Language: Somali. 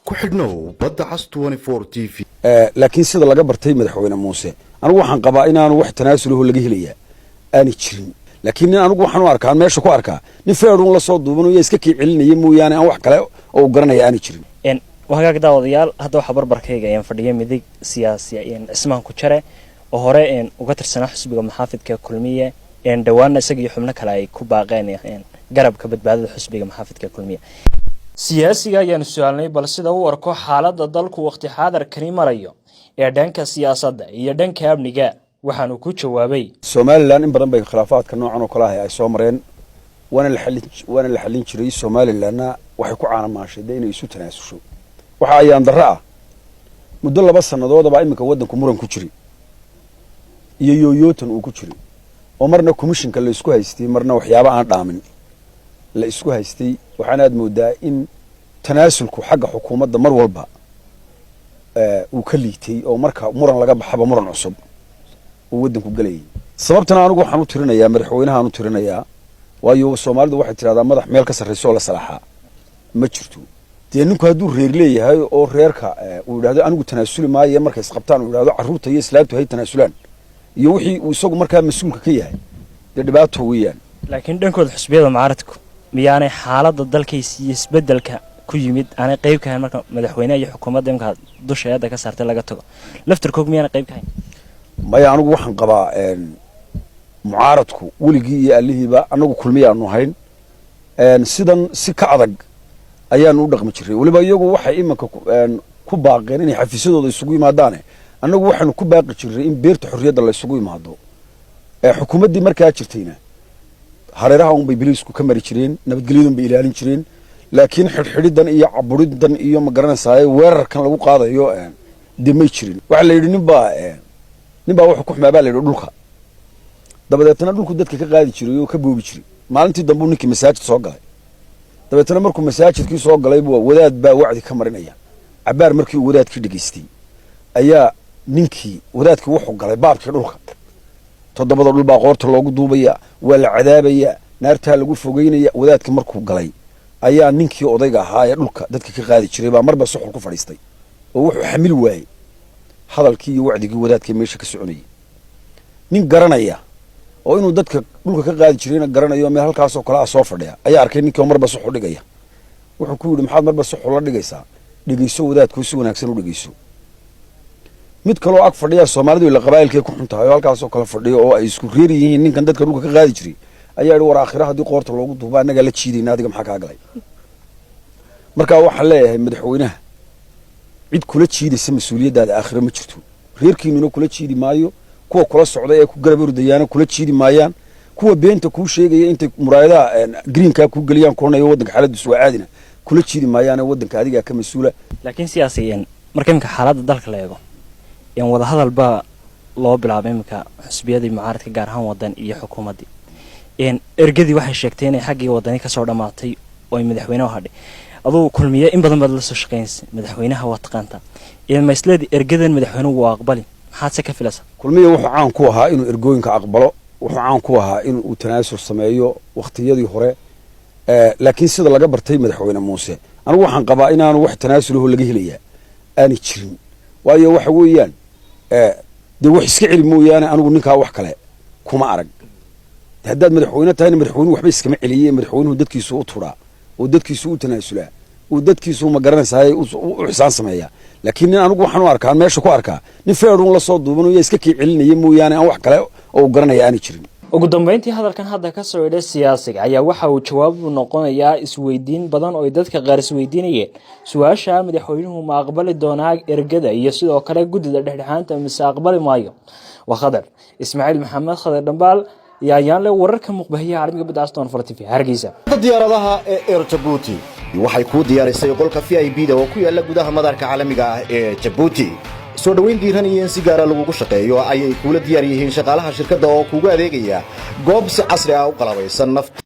ku xidhnow badda cas 24 TV laakiin sida laga bartay madaxweyne Muuse anigu waxaan qabaa inaanu wax tanaasulaho laga helayaa aan jirin laakiin anigu waxaan u arkaa meesha ku arkaa nin feeruun la soo duubanayo iska kiicilinaya mooyaane aan wax kale oo garanaya aan jirin وهاجا داوديال هذا خبر بركيجا يعني فردية مذيك سياسية يعني اسمه كشرة وهراء يعني وقتر سنة حسب محافظ ككلمية يعني دوانا سجي حملنا كلاي كوبا غاني يعني قرب كبد بعد الحسب محافظ ككلمية سياسية يعني السؤالني بس ده هو ركوع حالات ضلك وقت حاضر كريم ريو يعني كسياسة ده يعني كابن جاء وحنو كوتش وابي سومالي لان بدن بين خلافات كانوا عنو كلاه أي سومرين وانا اللي حلين شري سومالي لان وحكوا عنا ماشي ده إنه يسوي تناسو شو waxa ay andaraa muddo 2 sanadood baa imika wadanku muran ku jiri iyo yooyootan uu ku jiri oo marna commissionka la isku haystay marna waxyaabo aan dhaamin la isku haystay waxaan aad moodaa in tanaasulku xagga xukuumadda mar walba uu ka liitay oo marka muran laga baxaba muran cusub oo wadanku galay sababtana anigu waxaan u tirinayaa madaxweynaha aan u tirinayaa waayo Soomaalidu waxay tiraahdaa madax meel ka sarreeyo la salaaxa ma jirto ninku hadduu reer leeyahay oo reerka uu yiraahdo anigu tanaasuli maayo markay isqabtaan uu yiraahdo carruurta iyo islaamtu hay tanaasulaan iyo wixii uu isagu markaa mas'uulka ka yahay dhibaato weeyaan laakiin dhankooda xisbiyada mucaaradku miyaanay xaaladda dalkiisa iyo isbedelka ku yimid aanay qayb ka ahayn marka madaxweynaha iyo xukuumadda imka dusheeda ka saartay laga tago laftirkood miyaanay qayb ka ahayn maya anigu waxaan qabaa mucaaradku weligii iyo alihiiba anagu kulmiyaanu hayn sidan si ka adag ayaan u dhaqmi jiray waliba iyagu waxay imanka ku baaqeen inay xafiisadooda isugu yimaadaan annagu waxaanu ku baaqi jiray in beerta xorriyadda la isugu yimaado xukuumaddii markaa jirtayna hareeraha un bay biliisku ka mari jireen nabadgelyadu bay ilaalin jireen laakiin xidhxidhidan iyo caburidan iyo ma garanaysaa weerarkan lagu qaadayo dimay jirin waxa la yidhi ninbaa wuxuu ku xumaabaa la yidhi dhulka dabadeetna dhulku dadka ka qaadi jiray oo ka boobi jiray maalintii dambe ninkii masaajid soo galay dabeetana markuu masaajidkii soo galay buu wadaad baa wacdi ka marinaya cabaar markii uu wadaadkii dhageystay ayaa ninkii wadaadkii wuxuu galay baabkii dhulka todobada dhul baa qoorta loogu duubaya waa la cadaabaya naarta lagu fogeynaya wadaadkii markuu galay ayaa ninkii odayga ahaa ee dhulka dadka ka qaadi jiray baa marba suxul ku fadhiistay oo wuxuu xamil waayay hadalkii iyo wacdigii wadaadkii meesha ka soconayay nin garanaya oo inuu dadka dhulka ka qaadi jirayna garanayo meel halkaas oo kala soo fadhiya ayaa arkay ninkii marba suxul dhigaya wuxuu ku yiri maxaad marba suxul la dhigaysaa dhigayso wadaadku si wanaagsan u dhigayso mid kale oo ag fadhiya Soomaalidu ila qabaa'ilkay ku xuntahay halkaas oo kala fadhiyo oo ay isku reer yihiin ninkan dadka dhulka ka qaadi jiray ayaa yiri war aakhiraha hadii qoorta loogu duubaa anaga la jiidayna adiga maxaa ka galay marka waxa leeyahay madaxweynaha cid kula jiidaysa mas'uuliyadda aakhira ma jirto reerkiinuna kula jiidi maayo kuwa kula socda ee ku garab ordayaan kula jiidi maayaan kuwa beenta ku sheegaya intay muraayadaha greenka ku galiyaan koonay wadanka xaaladiisu waa caadina kula jiidi maayaan wadanka adiga ka mas'uula laakiin siyaasiyan marka imka xaaladda dalka la eego in wada hadal ba loo bilaabay imka xisbiyada mucaaradka gaar ahaan wadan iyo xukuumadii in ergadii waxay sheegtay inay xaqii wadani ka soo dhamaatay oo madaxweynaha hadhay adoo kulmiye in badan baad la soo shaqeynaysa madaxweynaha waa taqaanta in maysleedi ergadan madaxweynuhu waa aqbali maxaad ka filaysaa kulmiye wuxuu caan ku ahaa inuu ergooyinka aqbalo wuxuu caan ku ahaa inuu tanaasul sameeyo waqtiyadii hore laakiin sida laga bartay madaxweyne Muuse anigu waxaan qabaa inaanu wax tanaasulaho laga helayaa aan jirin waayo waxa weeyaan de wax iska celi mooyaane anigu ninka wax kale kuma arag haddaad madaxweyne tahay madaxweynuhu waxba iskama celiyay madaxweynuhu dadkiisu u turaa oo dadkiisu u tanaasulaa oo dadkiisu ma garanaysaa u xisaan sameeyaa laakiin anigu waxaan u arkaa meesha ku arkaa nin feeruun la soo duubanayo iska kiicilinaya mooyaane aan wax kale oo garanaya aan jirin ugu dambeyntii hadalkan hadda ka soo yeedhay siyaasiga ayaa waxa uu jawaab u noqonayaa isweydiin badan oo dadka qaar isweydiinayeen su'aasha madaxweynuhu ma aqbali doonaa ergada iyo sidoo kale gudida dhexdhexaanta mise aqbali maayo waa Khadar Ismaaciil Maxamed Khadar Dhambaal yaan le wararka muqbahiya caalamiga badda Aston TV Hargeysa diyaaradaha ee Djibouti waxay ku diyaarisay qolka VIP-da oo ku yaala gudaha madarka caalamiga ah ee Djibouti soo dhaweyn diiran iyo in si gaar ah lagu shaqeeyo ayay kula diyaar yihiin shaqaalaha shirkadda oo kugu adeegaya goob si casri ah u qalabaysan nafta